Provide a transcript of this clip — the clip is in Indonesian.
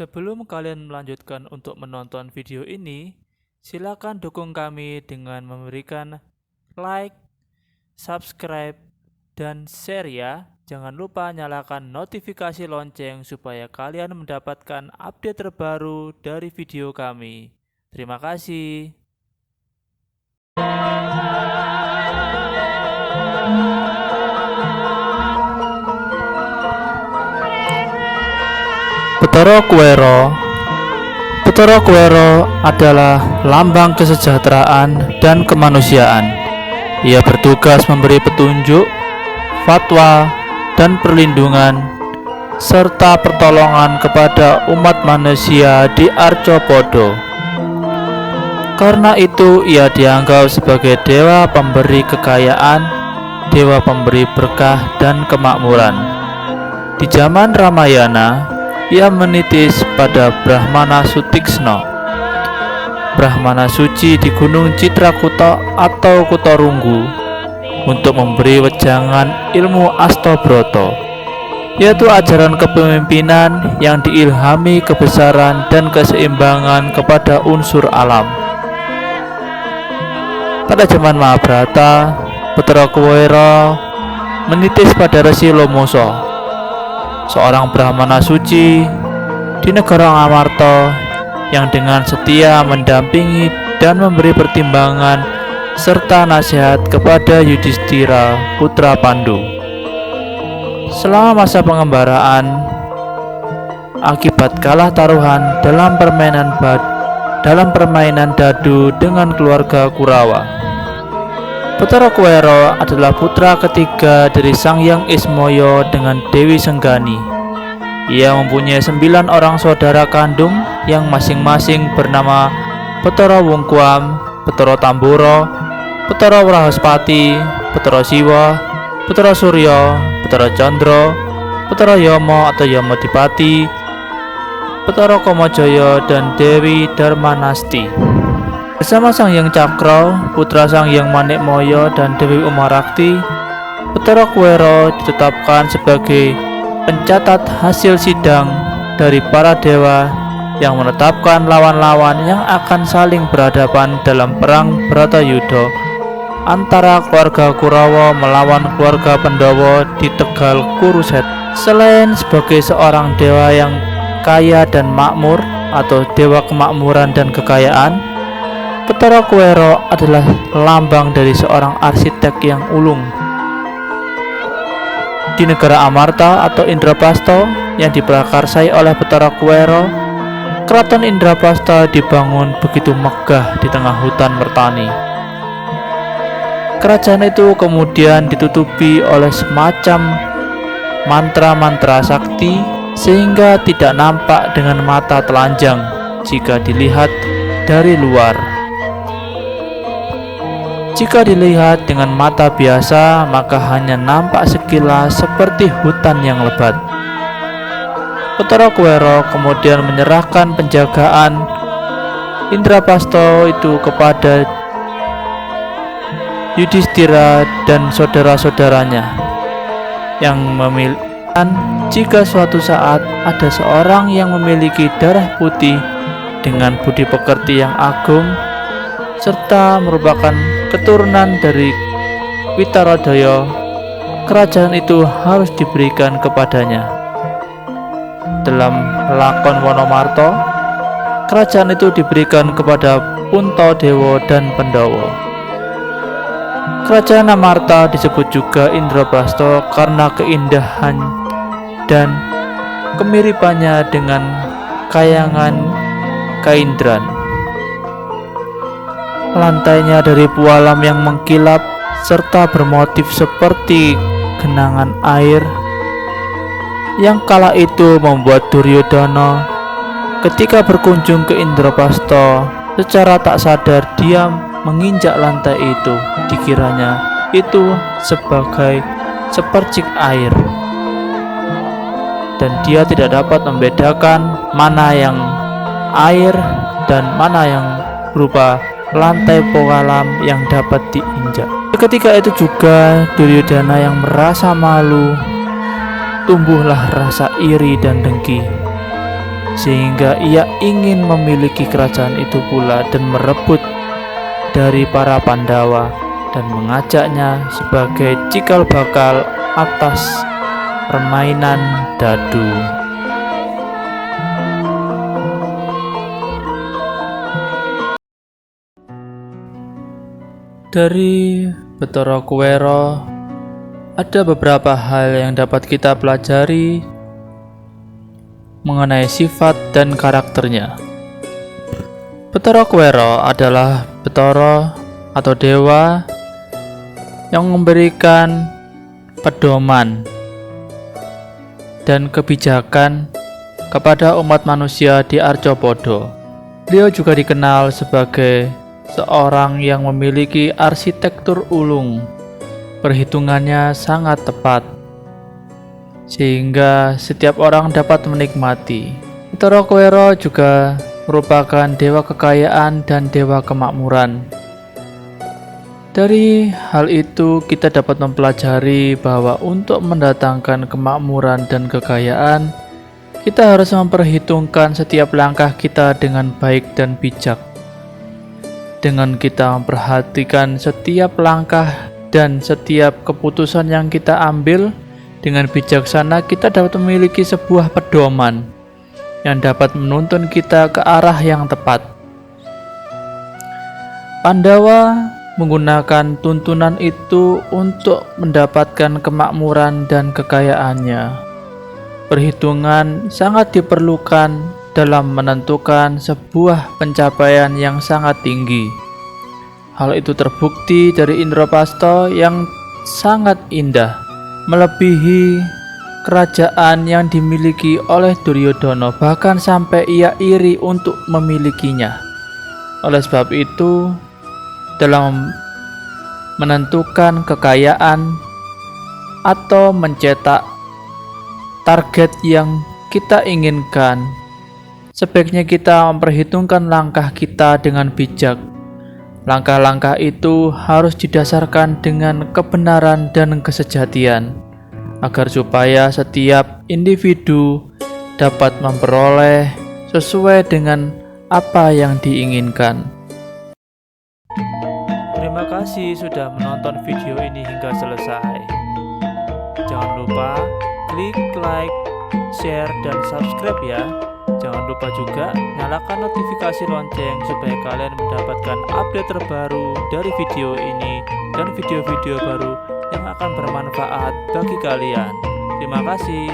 Sebelum kalian melanjutkan untuk menonton video ini, silakan dukung kami dengan memberikan like, subscribe, dan share ya. Jangan lupa nyalakan notifikasi lonceng supaya kalian mendapatkan update terbaru dari video kami. Terima kasih. Bathara Kuwera. Bathara Kuwera adalah lambang kesejahteraan dan kemanusiaan. Ia bertugas memberi petunjuk, fatwa, dan perlindungan serta pertolongan kepada umat manusia di Arcopodo. Karena itu ia dianggap sebagai dewa pemberi kekayaan, dewa pemberi berkah dan kemakmuran. Di zaman Ramayana, ia menitis pada Brahmana Sutiksna, Brahmana suci di Gunung Citrakuta atau Kutarunggu, untuk memberi wejangan ilmu Astobroto, yaitu ajaran kepemimpinan yang diilhami kebesaran dan keseimbangan kepada unsur alam. Pada zaman Mahabharata, Bathara Kuwera menitis pada Resi Lomoso, seorang Brahmana suci di negara Amarta yang dengan setia mendampingi dan memberi pertimbangan serta nasihat kepada Yudhistira, putra Pandu. Selama masa pengembaraan, akibat kalah taruhan dalam permainan dadu dengan keluarga Kurawa, Bathara Kuwera adalah putra ketiga dari Sang Hyang Ismaya dengan Dewi Senggani. Ia mempunyai 9 orang saudara kandung yang masing-masing bernama Bathara Wungkuam, Bathara Tambora, Bathara Wrahaspati, Bathara Siwa, Bathara Surya, Bathara Candra, Bathara Yama atau Yamadipati, Bathara Kamajaya, dan Dewi Darmanasti. Bersama Sang Hyang Cakra, putra Sang Hyang Manikmaya dan Dewi Umarakti, Bathara Kuwera ditetapkan sebagai pencatat hasil sidang dari para dewa yang menetapkan lawan-lawan yang akan saling berhadapan dalam perang Bratayuda antara keluarga Kurawa melawan keluarga Pandhawa di Tegal Kuruset. Selain sebagai seorang dewa yang kaya dan makmur atau dewa kemakmuran dan kekayaan, Bathara Kuwera adalah lambang dari seorang arsitek yang ulung. Di negara Amarta atau Indraprastha yang diprakarsai oleh Bathara Kuwera, keraton Indraprastha dibangun begitu megah di tengah hutan mertani. Kerajaan itu kemudian ditutupi oleh semacam mantra-mantra sakti sehingga tidak nampak dengan mata telanjang jika dilihat dari luar. Jika dilihat dengan mata biasa, maka hanya nampak sekilas seperti hutan yang lebat. Bathara Kuwera kemudian menyerahkan penjagaan Indraprastha itu kepada Yudhistira dan saudara-saudaranya yang memiliki, jika suatu saat ada seorang yang memiliki darah putih dengan budi pekerti yang agung serta merupakan keturunan dari Witaradaya, kerajaan itu harus diberikan kepadanya. Dalam lakon Wonomarta, kerajaan itu diberikan kepada Puntadewa dan Pandhawa. Kerajaan Amarta disebut juga Indraprastha karena keindahan dan kemiripannya dengan kayangan Kaindran. Lantainya dari pualam yang mengkilap serta bermotif seperti genangan air yang kala itu membuat Duryodana ketika berkunjung ke Indraprastha secara tak sadar dia menginjak lantai itu, dikiranya itu sebagai sepercik air dan dia tidak dapat membedakan mana yang air dan mana yang berupa lantai pualam yang dapat diinjak. Ketika itu juga Duryodana yang merasa malu, tumbuhlah rasa iri dan dengki. sehingga ia ingin memiliki kerajaan itu pula dan merebut dari para Pandawa dan mengajaknya sebagai cikal bakal atas permainan dadu. Dari Bathara Kuwera ada beberapa hal yang dapat kita pelajari mengenai sifat dan karakternya. Bathara Kuwera adalah Bathara atau dewa yang memberikan pedoman dan kebijakan kepada umat manusia di Arjopodo. Beliau juga dikenal sebagai seorang yang memiliki arsitektur ulung. Perhitungannya sangat tepat, sehingga setiap orang dapat menikmati. Bathara Kuwera juga merupakan dewa kekayaan dan dewa kemakmuran. Dari hal itu kita dapat mempelajari bahwa untuk mendatangkan kemakmuran dan kekayaan, kita harus memperhitungkan setiap langkah kita dengan baik dan bijak. Dengan kita memperhatikan setiap langkah dan setiap keputusan yang kita ambil dengan bijaksana, kita dapat memiliki sebuah pedoman yang dapat menuntun kita ke arah yang tepat. Pandawa menggunakan tuntunan itu untuk mendapatkan kemakmuran dan kekayaannya. Perhitungan sangat diperlukan dalam menentukan sebuah pencapaian yang sangat tinggi. Hal itu terbukti dari Indrapasta yang sangat indah, melebihi kerajaan yang dimiliki oleh Duryodana, bahkan sampai ia iri untuk memilikinya. Oleh sebab itu, dalam menentukan kekayaan atau mencetak target yang kita inginkan, sebaiknya kita memperhitungkan langkah kita dengan bijak. Langkah-langkah itu harus didasarkan dengan kebenaran dan kesejatian, agar supaya setiap individu dapat memperoleh sesuai dengan apa yang diinginkan. Terima kasih sudah menonton video ini hingga selesai. Jangan lupa klik like, share, dan subscribe ya. Jangan lupa juga nyalakan notifikasi lonceng supaya kalian mendapatkan update terbaru dari video ini dan video-video baru yang akan bermanfaat bagi kalian. Terima kasih.